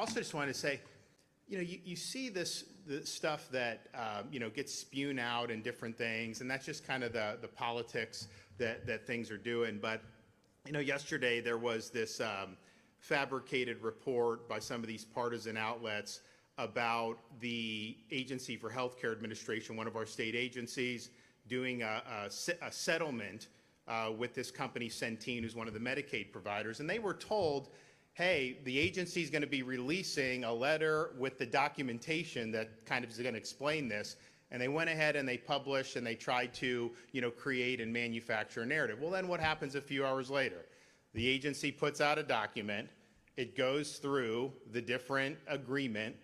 also just wanted to say, you see this stuff that, gets spewed out in different things, and that's just kind of the politics that things are doing. But, yesterday there was this fabricated report by some of these partisan outlets about the Agency for Healthcare Administration, one of our state agencies, doing a settlement with this company Centene, who's one of the Medicaid providers. And they were told, hey, the agency is going to be releasing a letter with the documentation that kind of is going to explain this. And they went ahead and they published and they tried to, create and manufacture a narrative. Well, then what happens a few hours later? The agency puts out a document. It goes through the different agreement.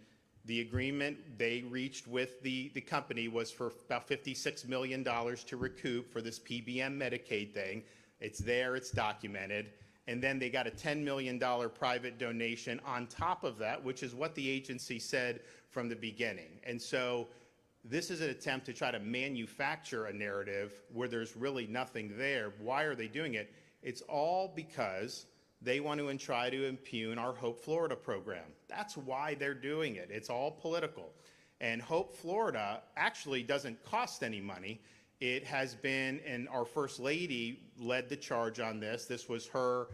The agreement they reached with the company was for about $56 million to recoup for this PBM Medicaid thing. It's there, it's documented. And then they got a $10 million private donation on top of that, which is what the agency said from the beginning. And so this is an attempt to try to manufacture a narrative where there's really nothing there. Why are they doing it? It's all because they want to try to impugn our Hope Florida program. That's why they're doing it. It's all political. And Hope Florida actually doesn't cost any money. It has been, and our First Lady led the charge on this. This was her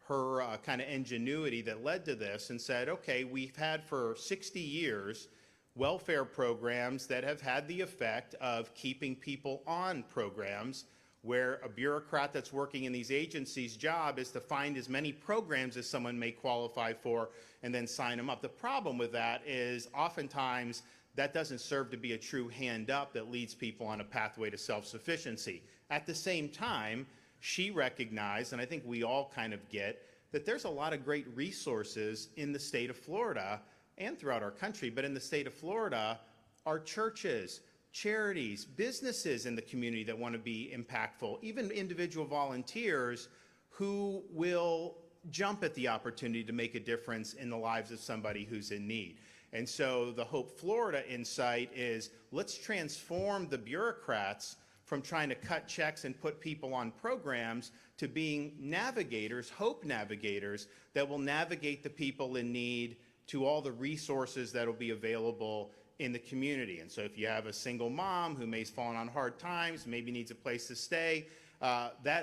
kind of ingenuity that led to this, and said, okay, we've had for 60 years welfare programs that have had the effect of keeping people on programs, where a bureaucrat that's working in these agencies' job is to find as many programs as someone may qualify for and then sign them up. The problem with that is oftentimes that doesn't serve to be a true hand up that leads people on a pathway to self-sufficiency. At the same time, she recognized, and I think we all kind of get, that there's a lot of great resources in the state of Florida and throughout our country, but in the state of Florida, our churches, charities, businesses in the community that want to be impactful, even individual volunteers who will jump at the opportunity to make a difference in the lives of somebody who's in need. And so the Hope Florida insight is, let's transform the bureaucrats from trying to cut checks and put people on programs to being navigators, hope navigators, that will navigate the people in need to all the resources that will be available in the community. And so if you have a single mom who may have fallen on hard times, maybe needs a place to stay,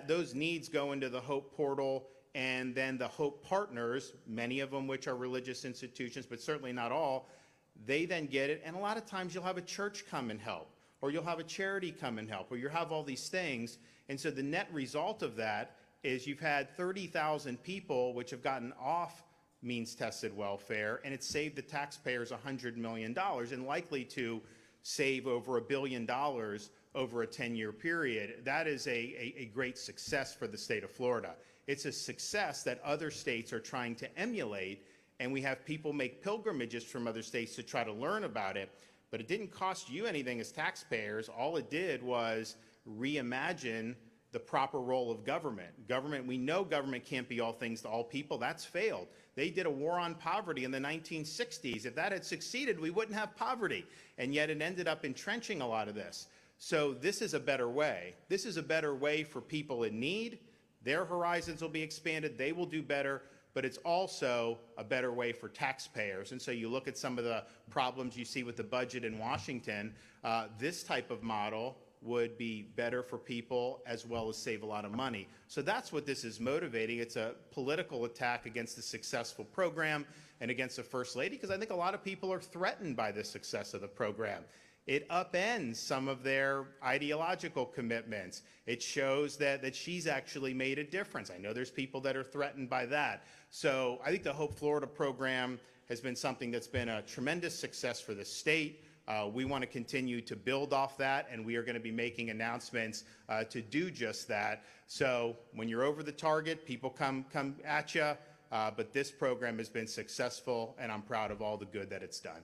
those needs go into the Hope portal, and then the Hope partners, many of them which are religious institutions, but certainly not all, they then get it. And a lot of times you'll have a church come and help, or you'll have a charity come and help, or you'll have all these things. And so the net result of that is you've had 30,000 people which have gotten off means-tested welfare, and it's saved the taxpayers $100 million, and likely to save over $1 billion over a 10-year period. That is a great success for the state of Florida. It's a success that other states are trying to emulate, and we have people make pilgrimages from other states to try to learn about it. But it didn't cost you anything as taxpayers. All it did was reimagine the proper role of government. We know government can't be all things to all people. That's failed. They did a war on poverty in the 1960s. If that had succeeded, we wouldn't have poverty. And yet it ended up entrenching a lot of this. So this is a better way. This is a better way for people in need. Their horizons will be expanded. They will do better. But it's also a better way for taxpayers. And so you look at some of the problems you see with the budget in Washington, this type of model would be better for people as well as save a lot of money. So that's what this is motivating. It's a political attack against the successful program and against the First Lady, because I think a lot of people are threatened by the success of the program. It upends some of their ideological commitments. It shows that she's actually made a difference. I know there's people that are threatened by that. So I think the Hope Florida program has been something that's been a tremendous success for the state. We want to continue to build off that, and we are going to be making announcements to do just that. So when you're over the target, people come at you, but this program has been successful, and I'm proud of all the good that it's done.